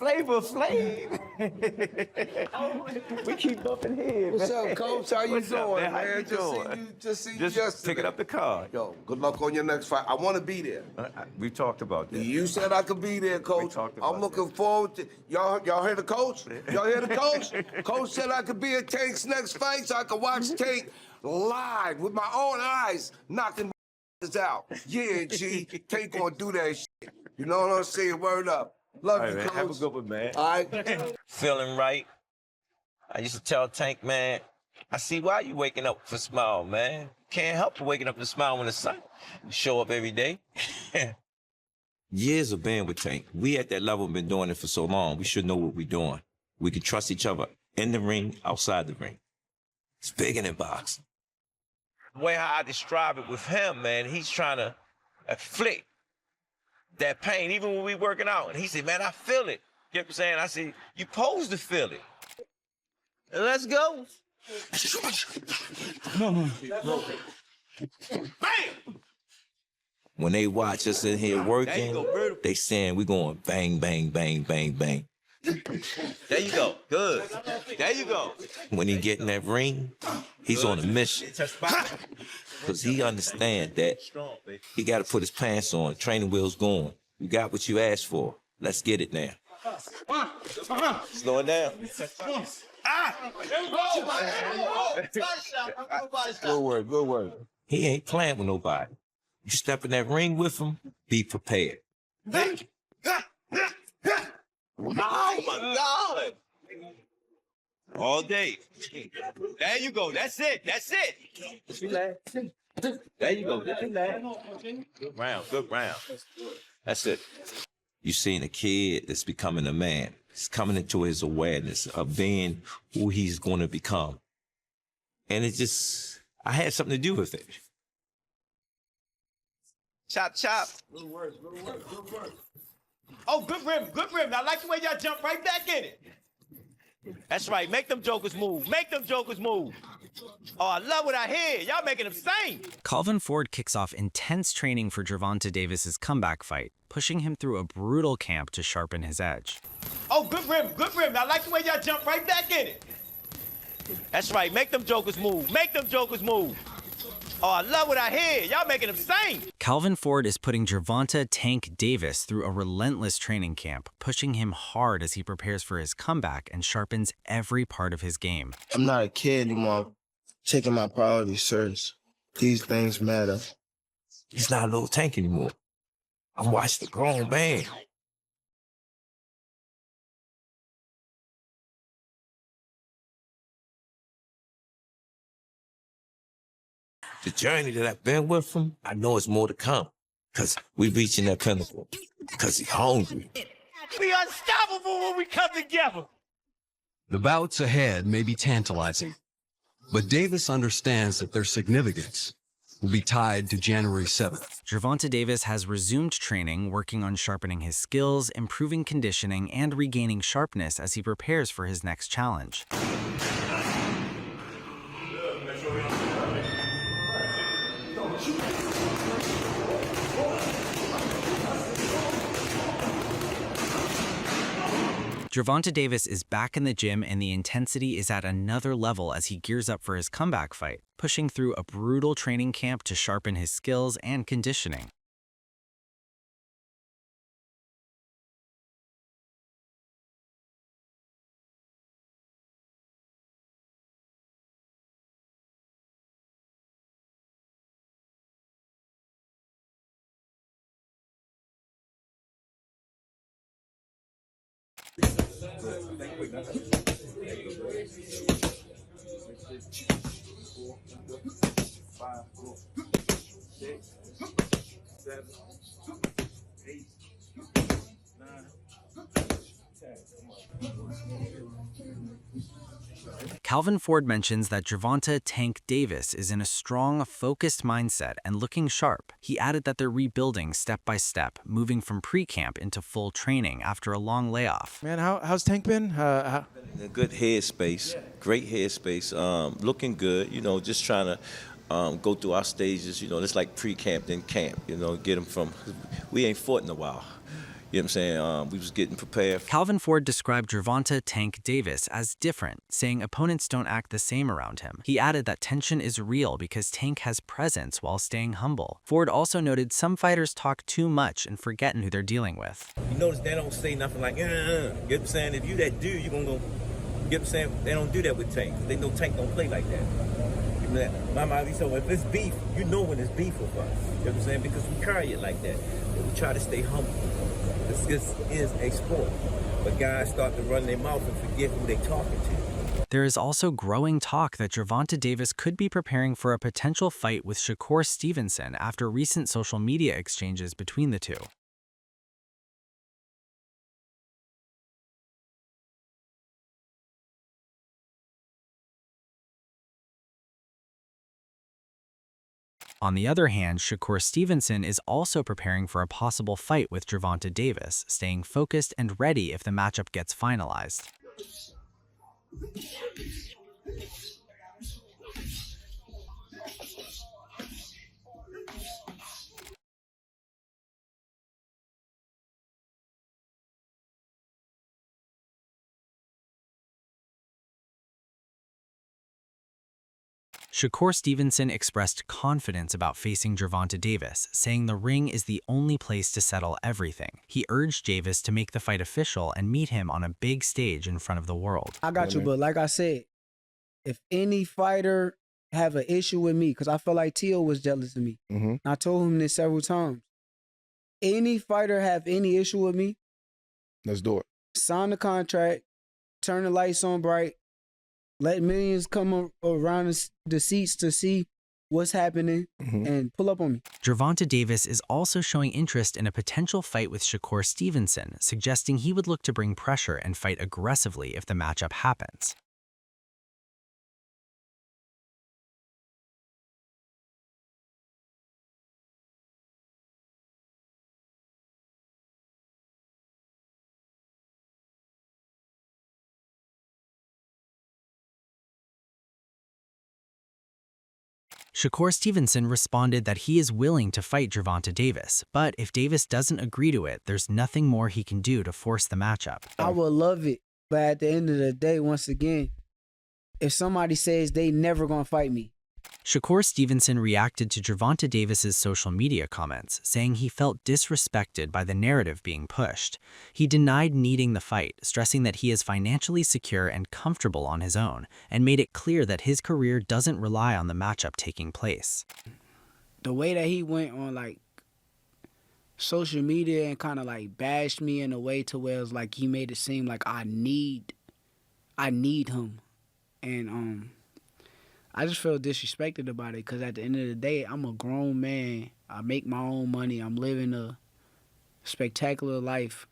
Flavor Flav. We keep bumping heads. What's up, Coach? How you doing, man? How you doing? Just seen you Just yesterday. picking up the card. Yo, good luck on your next fight. I want to be there. We talked about that. You said I could be there, Coach. We talked about I'm looking forward to y'all hear the coach? Y'all hear the coach? Coach said I could be at Tank's next fight so I could watch Tank live with my own eyes knocking out. Yeah, G. Tank gonna do that shit. You know what I'm saying? Word up. Love All right, you, man. Coach. Have a good one, man. All right. Feeling right. I used to tell Tank, man, I see why you waking up for smile, man. Can't help but waking up to smile when the sun show up every day. Years of being with Tank. We at that level been doing it for so long. We should know what we're doing. We can trust each other in the ring, outside the ring. It's bigger than boxing. The way how I describe it with him, man, he's trying to inflict that pain, even when we working out. And he said, man, I feel it. You know what I'm saying? I said, you supposed to feel it. Let's go. Bang! When they watch us in here working, they saying we going bang, bang, bang, bang, bang. There you go. Good. There you go. When he get in that ring, he's on a mission. Because he understand that he got to put his pants on, training wheels going. You got what you asked for. Let's get it now. Slow it down. Good word, good word. He ain't playing with nobody. You step in that ring with him, be prepared. Oh, my God. All day. There you go. That's it. That's it. There you go. Good round. Good round. That's it. You seen a kid that's becoming a man. He's coming into his awareness of being who he's going to become. And it just, I had something to do with it. Chop, chop. Good words, good words, good words. Oh, good rim. Good rim. I like the way y'all jump right back in it. That's right. Make them jokers move. Make them jokers move. Oh, I love what I hear. Y'all making them sing. Calvin Ford kicks off intense training for Gervonta Davis's comeback fight, pushing him through a brutal camp to sharpen his edge. Oh, good rim. Good rim. I like the way y'all jump right back in it. That's right. Make them jokers move. Make them jokers move. Oh, I love what I hear. Y'all making them sing. Calvin Ford is putting Gervonta "Tank" Davis through a relentless training camp, pushing him hard as he prepares for his comeback and sharpens every part of his game. I'm not a kid anymore. Taking my priorities serious. These things matter. He's not a little Tank anymore. I'm watching a grown man. The journey that I've been with him, I know it's more to come. Because we reaching that pinnacle. Because he's hungry. We unstoppable when we come together. The bouts ahead may be tantalizing, but Davis understands that their significance will be tied to January 7th. Gervonta Davis has resumed training, working on sharpening his skills, improving conditioning, and regaining sharpness as he prepares for his next challenge. Gervonta Davis is back in the gym and the intensity is at another level as he gears up for his comeback fight, pushing through a brutal training camp to sharpen his skills and conditioning. Calvin Ford mentions that Gervonta "Tank" Davis is in a strong, focused mindset and looking sharp. He added that they're rebuilding step by step, moving from pre-camp into full training after a long layoff. Man, how's Tank been? In a good headspace, great headspace, looking good, you know, just trying to go through our stages, you know, it's like pre-camp then camp, you know, get them from, we ain't fought in a while. You know what I'm saying? We was getting prepared. Calvin Ford described Gervonta Tank Davis as different, saying opponents don't act the same around him. He added that tension is real because Tank has presence while staying humble. Ford also noted some fighters talk too much and forgetting who they're dealing with. You notice they don't say nothing like, You know what I'm saying? If you that dude, you're going to go, you know what I'm saying? They don't do that with Tank. They know Tank don't play like that. You know that? My mind, so if it's beef, you know when it's beef with us. You know what I'm saying? Because we carry it like that. And we try to stay humble. This is a sport. But guys start to run their mouth and forget who they talking to. There is also growing talk that Gervonta Davis could be preparing for a potential fight with Shakur Stevenson after recent social media exchanges between the two. On the other hand, Shakur Stevenson is also preparing for a possible fight with Gervonta Davis, staying focused and ready if the matchup gets finalized. Shakur Stevenson expressed confidence about facing Gervonta Davis, saying the ring is the only place to settle everything. He urged Davis to make the fight official and meet him on a big stage in front of the world. I got you, but like I said, if any fighter have an issue with me, because I feel like Tio was jealous of me. I told him this several times. Any fighter have any issue with me, Let's do it. sign the contract, turn the lights on bright, let millions come around the seats to see what's happening, and pull up on me. Gervonta Davis is also showing interest in a potential fight with Shakur Stevenson, suggesting he would look to bring pressure and fight aggressively if the matchup happens. Shakur Stevenson responded that he is willing to fight Gervonta Davis, but if Davis doesn't agree to it, there's nothing more he can do to force the matchup. I would love it, but at the end of the day, once again, if somebody says they never gonna fight me, Shakur Stevenson reacted to Gervonta Davis's social media comments, saying he felt disrespected by the narrative being pushed. He denied needing the fight, stressing that he is financially secure and comfortable on his own, and made it clear that his career doesn't rely on the matchup taking place. the way that he went on like social media and kind of like bashed me in a way to where it was like he made it seem like I need him, and I just feel disrespected about it because at the end of the day, I'm a grown man. I make my own money. I'm living a spectacular life.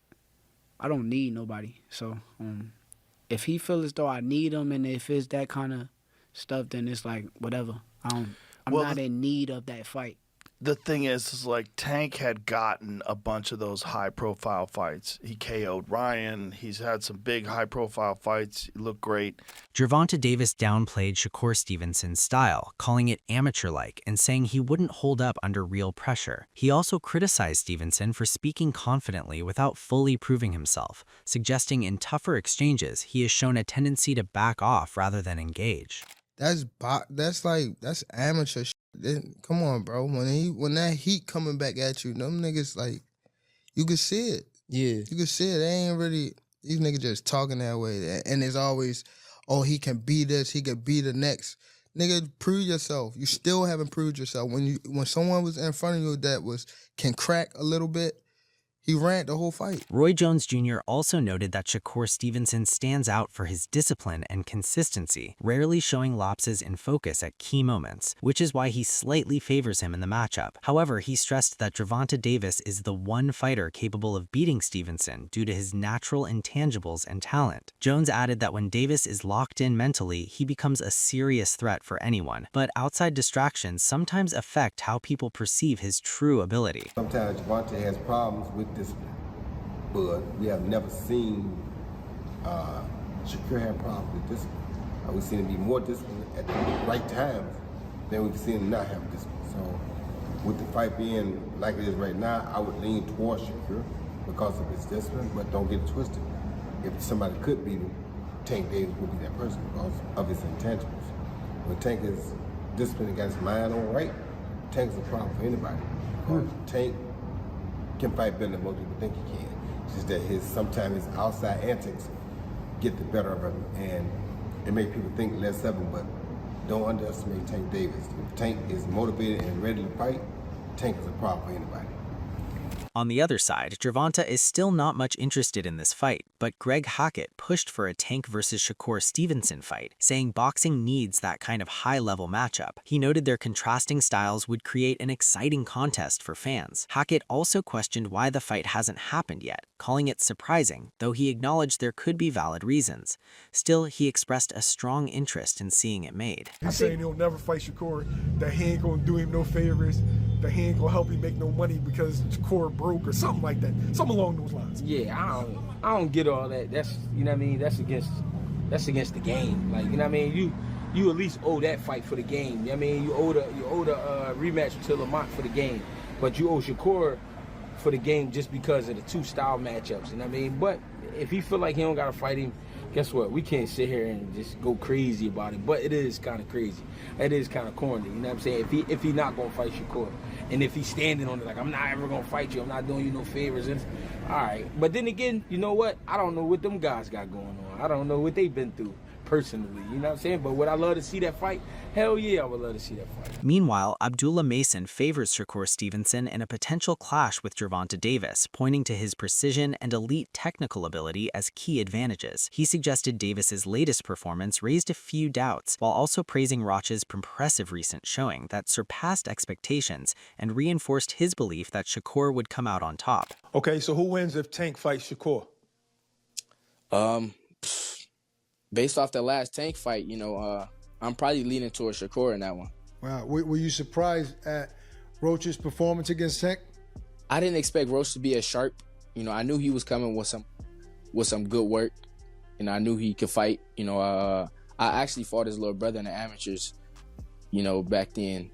I don't need nobody. So if he feels as though I need him and if it's that kind of stuff, then it's like whatever. I'm not in need of that fight. The thing is like Tank had gotten a bunch of those high-profile fights. He KO'd Ryan. He's had some big high-profile fights. He looked great. Gervonta Davis downplayed Shakur Stevenson's style, calling it amateur-like and saying he wouldn't hold up under real pressure. He also criticized Stevenson for speaking confidently without fully proving himself, suggesting in tougher exchanges he has shown a tendency to back off rather than engage. That's amateur shit. Come on, bro. When that heat coming back at you, them niggas like, you can see it. Yeah. You can see it. They ain't really, these niggas just talking that way. And it's always, oh, he can be this, he can be the next. Nigga, prove yourself. You still haven't proved yourself. When someone was in front of you that can crack a little bit, he ran the whole fight. Roy Jones Jr. also noted that Shakur Stevenson stands out for his discipline and consistency, rarely showing lapses in focus at key moments, which is why he slightly favors him in the matchup. However, he stressed that Gervonta Davis is the one fighter capable of beating Stevenson due to his natural intangibles and talent. Jones added that when Davis is locked in mentally, he becomes a serious threat for anyone, but outside distractions sometimes affect how people perceive his true ability. Sometimes Gervonta has problems with discipline, but we have never seen Shakur have problems with discipline. We've seen him be more disciplined at the right times than we've seen him not have discipline. So with the fight being like it is right now, I would lean towards Shakur. because of his discipline, but don't get it twisted. If somebody could beat him, Tank Davis would be that person because of his intangibles. When Tank is disciplined and got his mind on right, Tank is a problem for anybody. Because Tank can fight better than most people think he can. It's just that sometimes his outside antics get the better of him, and it makes people think less of him, but don't underestimate Tank Davis. If Tank is motivated and ready to fight, Tank is a problem for anybody. On the other side, Gervonta is still not much interested in this fight, but Greg Hackett pushed for a Tank versus Shakur Stevenson fight, saying boxing needs that kind of high-level matchup. He noted their contrasting styles would create an exciting contest for fans. Hackett also questioned why the fight hasn't happened yet, calling it surprising, though he acknowledged there could be valid reasons. Still, he expressed a strong interest in seeing it made. He's saying he'll never fight Shakur, that he ain't gonna do him no favors, that he ain't gonna help him make no money because Shakur broke or something like that, something along those lines. Yeah, I don't get all that. That's, you know what I mean, that's against the game. Like, you know what I mean, you at least owe that fight for the game. You know what I mean, you owe the rematch to Lamont for the game, but you owe Shakur for the game just because of the two style matchups. You know what I mean? But if he feel like he don't gotta fight him, guess what? We can't sit here and just go crazy about it. But it is kind of crazy. It is kind of corny. You know what I'm saying? If he not gonna fight Shakur, and if he's standing on it like, I'm not ever gonna fight you, I'm not doing you no favors, and all right. But then again, you know what? I don't know what them guys got going on. I don't know what they've been through personally, you know what I'm saying? But would I love to see that fight? Hell yeah, I would love to see that fight. Meanwhile, Abdullah Mason favors Shakur Stevenson in a potential clash with Gervonta Davis, pointing to his precision and elite technical ability as key advantages. He suggested Davis's latest performance raised a few doubts, while also praising Roch's impressive recent showing that surpassed expectations and reinforced his belief that Shakur would come out on top. Okay, so who wins if Tank fights Shakur? Based off the last Tank fight, you know, I'm probably leaning towards Shakur in that one. Wow, were you surprised at Roach's performance against Tank? I didn't expect Roach to be as sharp. You know, I knew he was coming with some good work, and I knew he could fight. You know, I actually fought his little brother in the amateurs, you know, back then,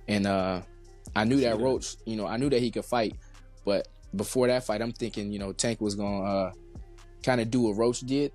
and I knew that Roach, you know, I knew that he could fight, but before that fight, I'm thinking, you know, Tank was gonna kind of do what Roach did.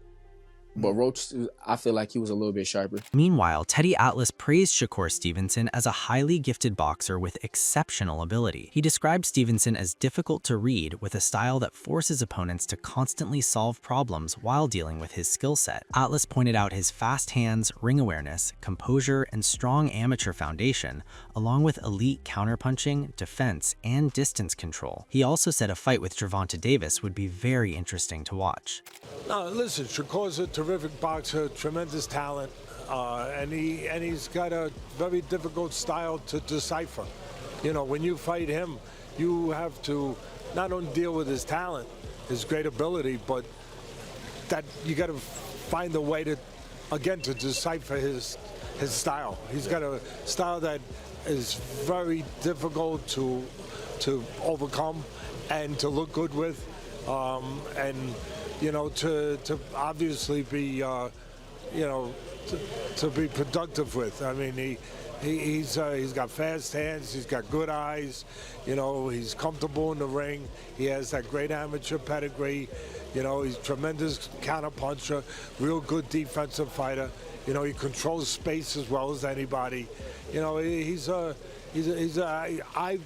But Roach, I feel like he was a little bit sharper. Meanwhile, Teddy Atlas praised Shakur Stevenson as a highly gifted boxer with exceptional ability. He described Stevenson as difficult to read, with a style that forces opponents to constantly solve problems while dealing with his skill set. Atlas pointed out his fast hands, ring awareness, composure, and strong amateur foundation, along with elite counterpunching, defense, and distance control. He also said a fight with Gervonta Davis would be very interesting to watch. No, listen, Shakur's a terrific boxer, tremendous talent, and he's got a very difficult style to decipher. You know, when you fight him, you have to not only deal with his talent, his great ability, but that you got to find a way to, again, to decipher his style. He's got a style that is very difficult to overcome and to look good with, and you know, to obviously be, you know, to be productive with. I mean, he's got fast hands, he's got good eyes, you know, he's comfortable in the ring, he has that great amateur pedigree, you know, he's tremendous counter puncher, real good defensive fighter, you know, he controls space as well as anybody, you know, I,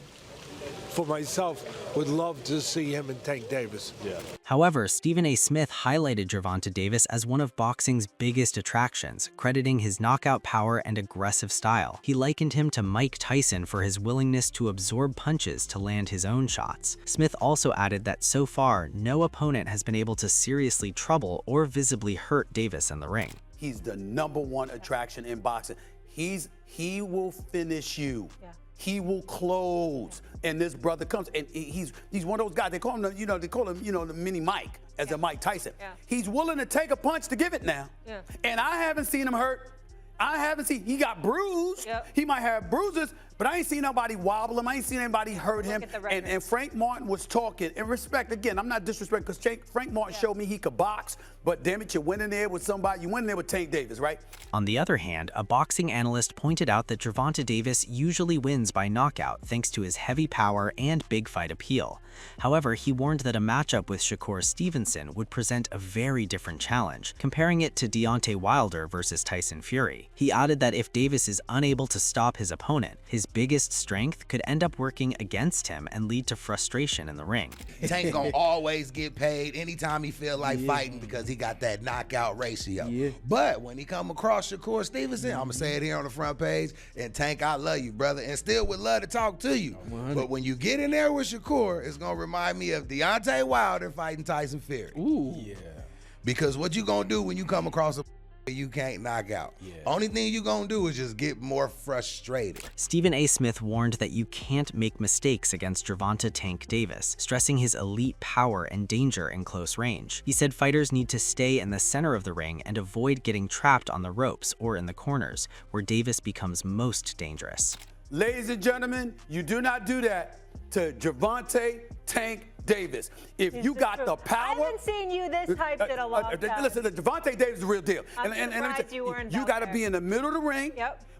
for myself, would love to see him and Tank Davis. Yeah. However, Stephen A. Smith highlighted Gervonta Davis as one of boxing's biggest attractions, crediting his knockout power and aggressive style. He likened him to Mike Tyson for his willingness to absorb punches to land his own shots. Smith also added that so far, no opponent has been able to seriously trouble or visibly hurt Davis in the ring. He's the #1 attraction in boxing. He will finish you. Yeah. He will close, and this brother comes, and he's one of those guys. They call him, the mini Mike, as a Mike Tyson. Yeah. He's willing to take a punch to give it now. Yeah. And I haven't seen him hurt. He got bruised. Yep. He might have bruises, but But I ain't seen nobody wobble him. I ain't seen anybody hurt him. And Frank Martin was talking. In respect, again, I'm not disrespecting because Frank Martin showed me he could box. But damn it, you went in there with somebody. You went in there with Tank Davis, right? On the other hand, a boxing analyst pointed out that Gervonta Davis usually wins by knockout thanks to his heavy power and big fight appeal. However, he warned that a matchup with Shakur Stevenson would present a very different challenge, comparing it to Deontay Wilder versus Tyson Fury. He added that if Davis is unable to stop his opponent, his biggest strength could end up working against him and lead to frustration in the ring. Tank gonna always get paid anytime he feel like fighting because he got that knockout ratio. But when he come across Shakur Stevenson, I'm gonna say it here on the front page, and Tank, I love you, brother, and still would love to talk to you. 100. But when you get in there with Shakur, it's gonna remind me of Deontay Wilder fighting Tyson Fury. Ooh. Yeah. Because what you gonna do when you come across a you can't knock out. Only thing you gonna do is just get more frustrated. Stephen A. Smith warned that you can't make mistakes against Gervonta "Tank" Davis, stressing his elite power and danger in close range. He said fighters need to stay in the center of the ring and avoid getting trapped on the ropes or in the corners, where Davis becomes most dangerous. Ladies and gentlemen, you do not do that to Gervonta "Tank" Davis. If you got the power, I haven't seen you this hyped in a long time. Listen, Gervonta Davis is the real deal. I'm surprised you weren't you got to be in the middle of the ring.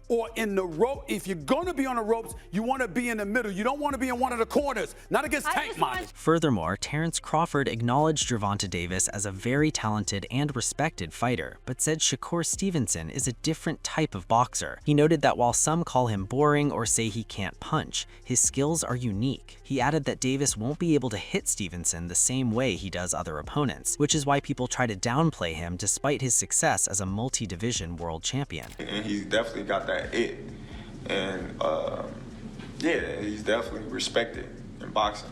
Or in the rope. If you're going to be on the ropes, you want to be in the middle. You don't want to be in one of the corners. Not against Tank, mind. Furthermore, Terrence Crawford acknowledged Gervonta Davis as a very talented and respected fighter, but said Shakur Stevenson is a different type of boxer. He noted that while some call him boring or say he can't punch, his skills are unique. He added that Davis won't be able to hit Stevenson the same way he does other opponents, which is why people try to downplay him despite his success as a multi-division world champion. And he's definitely got that it, and yeah, he's definitely respected in boxing.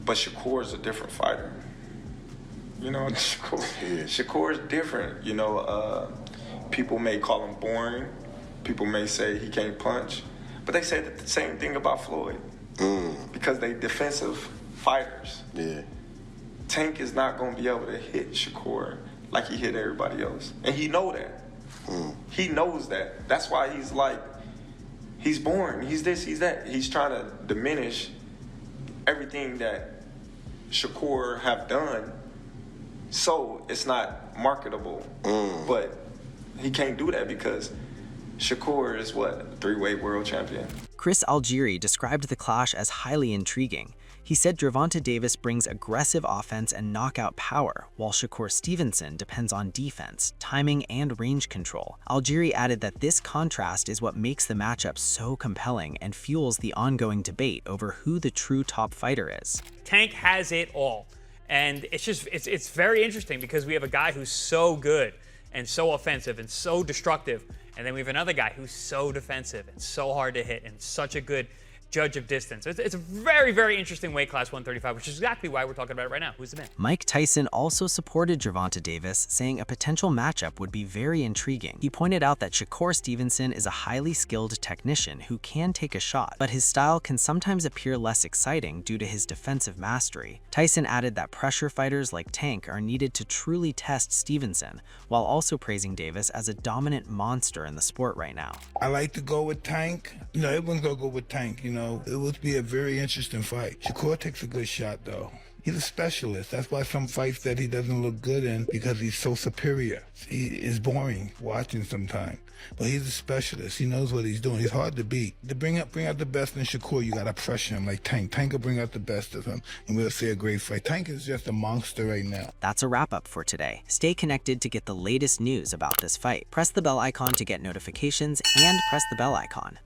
But Shakur is a different fighter. You know, Shakur is different. You know, people may call him boring. People may say he can't punch, but they say the same thing about Floyd because they defensive fighters. Tank is not going to be able to hit Shakur like he hit everybody else, and he know that. He knows that. That's why he's like, he's boring. He's this, he's that. He's trying to diminish everything that Shakur have done, so it's not marketable. But he can't do that because Shakur is what, three-weight world champion. Chris Algieri described the clash as highly intriguing. He said Gervonta Davis brings aggressive offense and knockout power, while Shakur Stevenson depends on defense, timing, and range control. Algieri added that this contrast is what makes the matchup so compelling and fuels the ongoing debate over who the true top fighter is. Tank has it all. And it's very interesting because we have a guy who's so good and so offensive and so destructive. And then we have another guy who's so defensive and so hard to hit and such a good judge of distance. It's a very, very interesting weight class 135, which is exactly why we're talking about it right now. Who's the man? Mike Tyson also supported Gervonta Davis, saying a potential matchup would be very intriguing. He pointed out that Shakur Stevenson is a highly skilled technician who can take a shot, but his style can sometimes appear less exciting due to his defensive mastery. Tyson added that pressure fighters like Tank are needed to truly test Stevenson, while also praising Davis as a dominant monster in the sport right now. I like to go with Tank. You know, everyone's gonna go with Tank, you know. It would be a very interesting fight. Shakur takes a good shot, though. He's a specialist. That's why some fights that he doesn't look good in, because he's so superior. He is boring watching sometimes. But he's a specialist. He knows what he's doing. He's hard to beat. To bring out the best in Shakur, you gotta pressure him like Tank. Tank will bring out the best of him, and we'll see a great fight. Tank is just a monster right now. That's a wrap-up for today. Stay connected to get the latest news about this fight. Press the bell icon to get notifications, and press the bell icon.